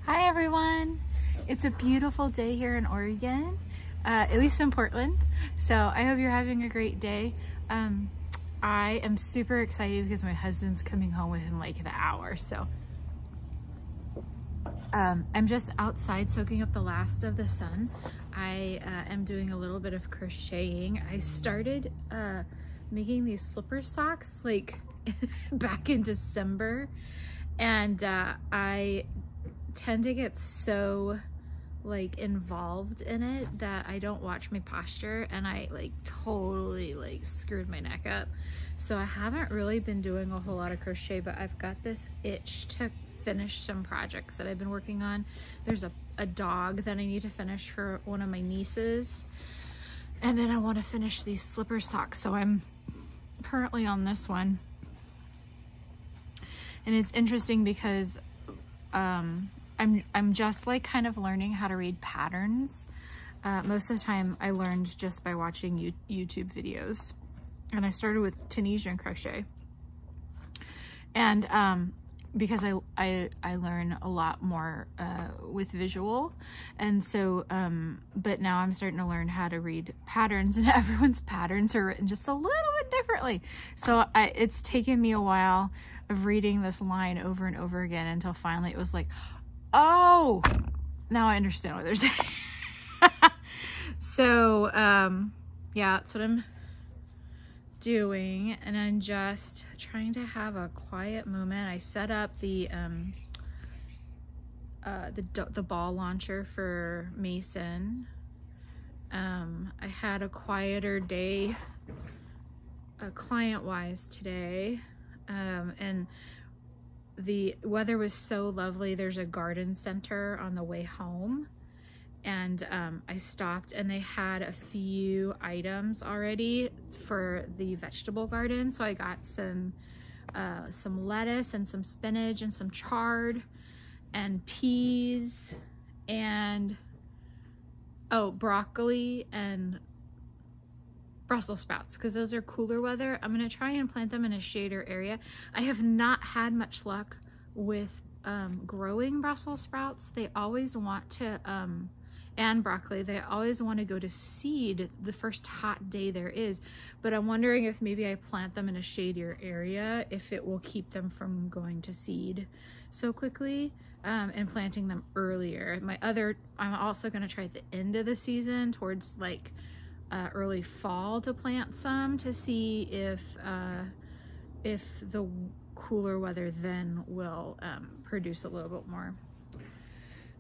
Hi everyone! It's a beautiful day here in Oregon, at least in Portland. So I hope you're having a great day. I am super excited because my husband's coming home within like the hour. So I'm just outside soaking up the last of the sun. I am doing a little bit of crocheting. I started making these slipper socks like back in December, and I tend to get so like involved in it that I don't watch my posture, and I like totally like screwed my neck up. So I haven't really been doing a whole lot of crochet, but I've got this itch to finish some projects that I've been working on. There's a dog that I need to finish for one of my nieces, and then I want to finish these slipper socks. So I'm currently on this one, and it's interesting because I'm just like kind of learning how to read patterns. Most of the time I learned just by watching YouTube videos, and I started with Tunisian crochet, and because I learn a lot more with visual, and so but now I'm starting to learn how to read patterns, and everyone's patterns are written just a little bit differently. So it's taken me a while of reading this line over and over again until finally it was like, oh, now I understand what they're saying. So yeah, that's what I'm doing, and I'm just trying to have a quiet moment. I set up the ball launcher for Mason. I had a quieter day client-wise today, and the weather was so lovely. There's a garden center on the way home, and I stopped, and they had a few items already for the vegetable garden. So I got some lettuce and some spinach and some chard and peas and broccoli and Brussels sprouts, because those are cooler weather. I'm gonna try and plant them in a shadier area. I have not had much luck with growing Brussels sprouts. They always want to and broccoli, they always want to go to seed the first hot day there is, but I'm wondering if maybe I plant them in a shadier area, if it will keep them from going to seed so quickly, and planting them earlier. I'm also going to try at the end of the season towards like early fall to plant some, to see if the cooler weather then will produce a little bit more.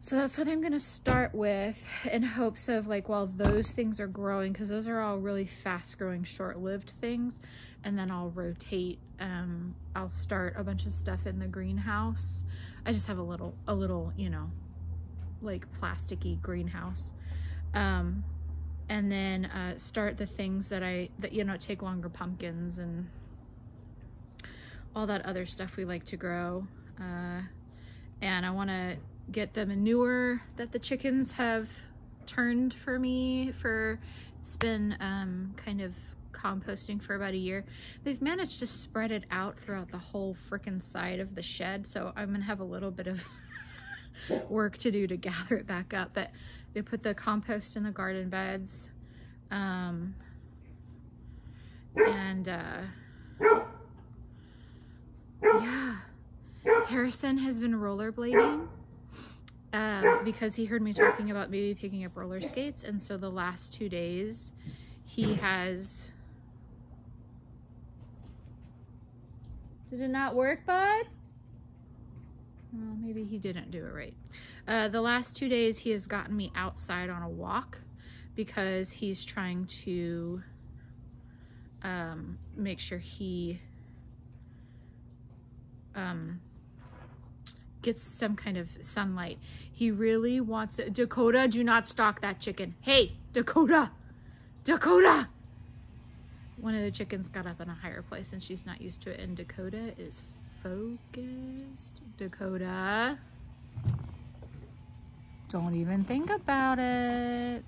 So that's what I'm gonna start with, in hopes of like, while those things are growing, because those are all really fast growing, short-lived things, and then I'll rotate. I'll start a bunch of stuff in the greenhouse. I just have a little, you know, like plasticky greenhouse. And then start the things that you know, take longer, pumpkins and all that other stuff we like to grow. And I want to get the manure that the chickens have turned for me for, it's been kind of composting for about a year. They've managed to spread it out throughout the whole frickin' side of the shed, so I'm gonna have a little bit of work to do to gather it back up. But they put the compost in the garden beds, and yeah, Harrison has been rollerblading because he heard me talking about maybe picking up roller skates, and so the last 2 days he has... Did it not work, bud? Well, maybe he didn't do it right. The last 2 days he has gotten me outside on a walk, because he's trying to make sure he gets some kind of sunlight. He really wants it. Dakota, do not stalk that chicken. Hey, Dakota! Dakota! One of the chickens got up in a higher place, and she's not used to it, and Dakota is focused. Dakota, don't even think about it.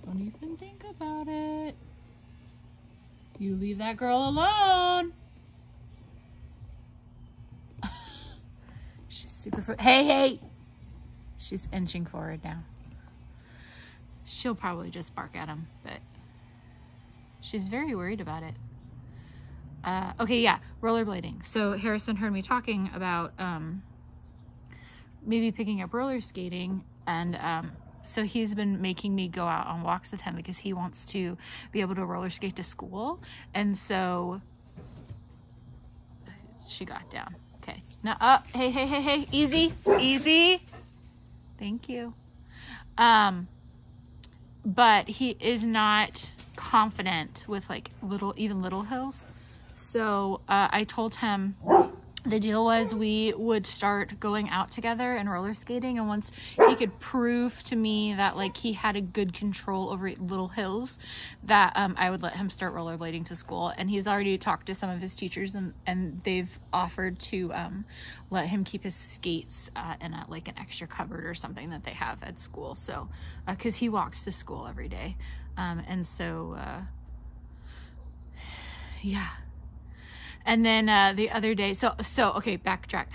Don't even think about it. You leave that girl alone. She's super, hey, she's inching forward now. She'll probably just bark at him, but she's very worried about it. Okay, yeah, rollerblading. So Harrison heard me talking about maybe picking up roller skating, and so he's been making me go out on walks with him because he wants to be able to roller skate to school. And so she got down. Okay, now up. Hey, easy. Thank you. But he is not confident with like even little hills. So I told him the deal was we would start going out together and roller skating, and once he could prove to me that like he had a good control over little hills, that I would let him start rollerblading to school. And he's already talked to some of his teachers, and they've offered to let him keep his skates in like an extra cupboard or something that they have at school. So because he walks to school every day, and so yeah. And then the other day, so okay, backtrack.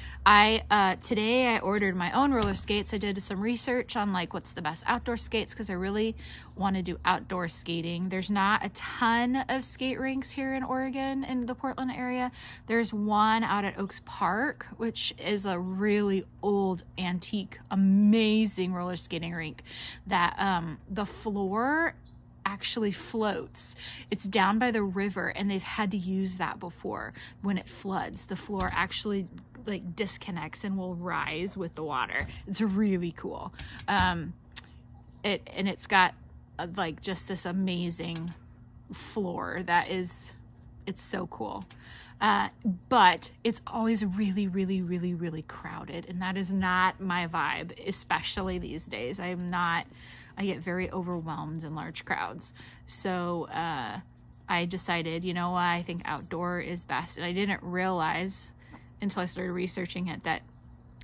Today I ordered my own roller skates. I did some research on like what's the best outdoor skates, because I really want to do outdoor skating. There's not a ton of skate rinks here in Oregon, in the Portland area. There's one out at Oaks Park, which is a really old, antique, amazing roller skating rink that the floor actually floats. It's down by the river, and they've had to use that before. When it floods, the floor actually like disconnects and will rise with the water. It's really cool. It's got like just this amazing floor that is, it's so cool. But it's always really crowded, and that is not my vibe, especially these days. I get very overwhelmed in large crowds. So I decided, you know what, I think outdoor is best. And I didn't realize until I started researching it that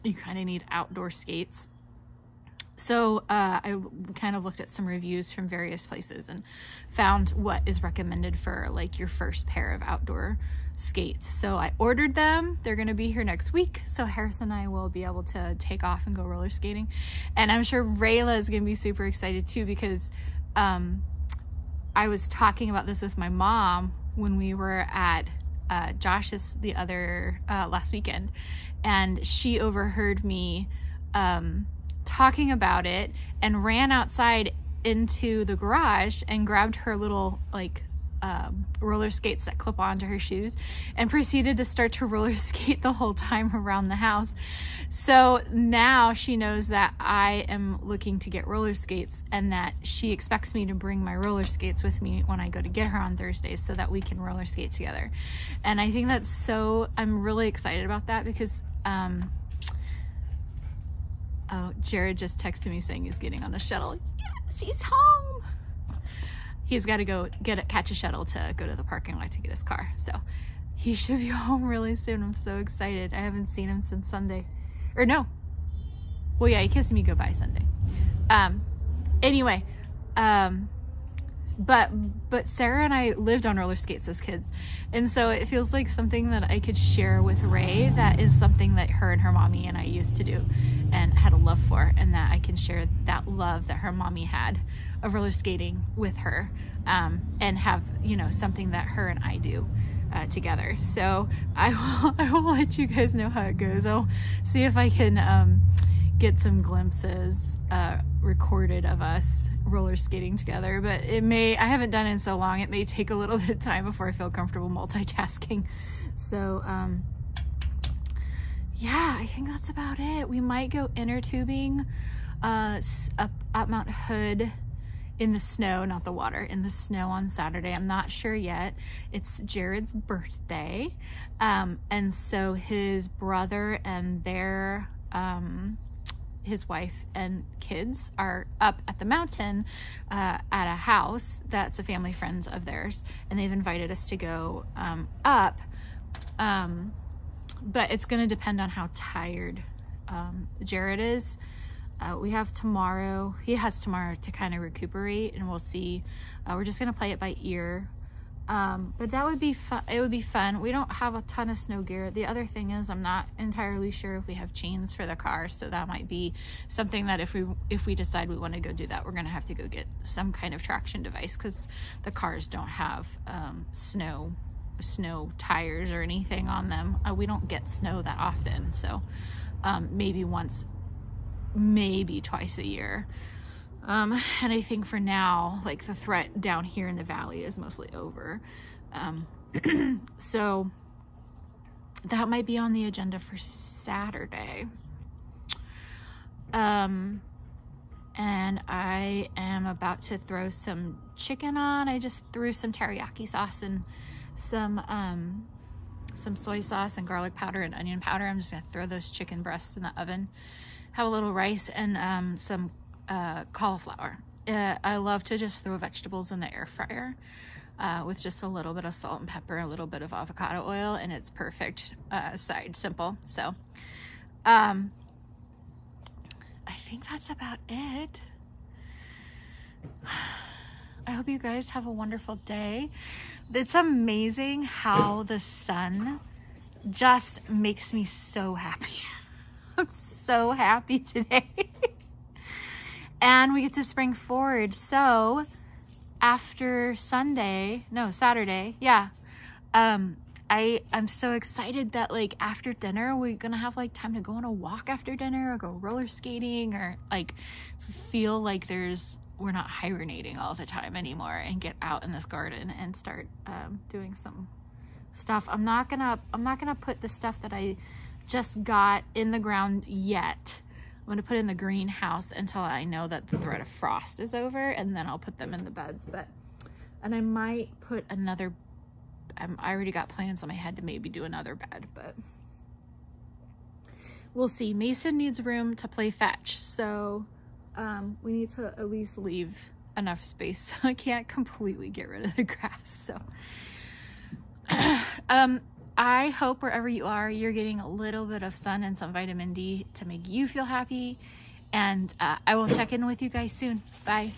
you kind of need outdoor skates. So I kind of looked at some reviews from various places and found what is recommended for like your first pair of outdoor skates. So I ordered them. They're going to be here next week. So Harrison and I will be able to take off and go roller skating. And I'm sure Rayla is going to be super excited too, because I was talking about this with my mom when we were at Josh's the other last weekend, and she overheard me talking about it and ran outside into the garage and grabbed her little like roller skates that clip onto her shoes and proceeded to start to roller skate the whole time around the house. So now she knows that I am looking to get roller skates, and that she expects me to bring my roller skates with me when I go to get her on Thursdays so that we can roller skate together. And I think that's so, I'm really excited about that, because oh, Jared just texted me saying he's getting on a shuttle. Yes, he's home. He's got to go catch a shuttle to go to the parking lot to get his car. So he should be home really soon. I'm so excited. I haven't seen him since Sunday. Or no. Well, yeah, he kissed me goodbye Sunday. Anyway, but Sarah and I lived on roller skates as kids. And so it feels like something that I could share with Ray. That is something that her and her mommy and I used to do and had a love for, and that I can share that love that her mommy had of roller skating with her, and have, you know, something that her and I do together. So I will let you guys know how it goes. I'll see if I can get some glimpses recorded of us roller skating together, but I haven't done it in so long, it may take a little bit of time before I feel comfortable multitasking. So yeah, I think that's about it. We might go inner tubing up Mount Hood in the snow, not the water, in the snow on Saturday. I'm not sure yet. It's Jared's birthday, and so his brother and their his wife and kids are up at the mountain at a house that's a family friend of theirs, and they've invited us to go up, but it's going to depend on how tired Jared is. We have tomorrow. He has tomorrow to kind of recuperate, and we'll see. We're just going to play it by ear But that would be fun. It would be fun. We don't have a ton of snow gear. The other thing is I'm not entirely sure if we have chains for the car, so that might be something that if we decide we want to go do that, we're gonna have to go get some kind of traction device, because the cars don't have snow tires or anything on them. We don't get snow that often, so maybe once, maybe twice a year. And I think for now, like, the threat down here in the valley is mostly over. So that might be on the agenda for Saturday. And I am about to throw some chicken on. I just threw some teriyaki sauce and some soy sauce and garlic powder and onion powder. I'm just gonna throw those chicken breasts in the oven. Have a little rice and some cauliflower. I love to just throw vegetables in the air fryer with just a little bit of salt and pepper, a little bit of avocado oil, and it's perfect. Simple. So I think that's about it. I hope you guys have a wonderful day. It's amazing how the sun just makes me so happy. I'm so happy today. And we get to spring forward. So after Saturday, yeah. I'm so excited that, like, after dinner, we're gonna have, like, time to go on a walk after dinner, or go roller skating, or, like, feel like we're not hibernating all the time anymore, and get out in this garden and start doing some stuff. I'm not gonna put the stuff that I just got in the ground yet. I'm gonna put it in the greenhouse until I know that the threat of frost is over, and then I'll put them in the beds. And I might put another, I already got plans in my head to maybe do another bed, but we'll see. Mason needs room to play fetch, so we need to at least leave enough space so I can't completely get rid of the grass. So I hope wherever you are, you're getting a little bit of sun and some vitamin D to make you feel happy. And I will check in with you guys soon. Bye.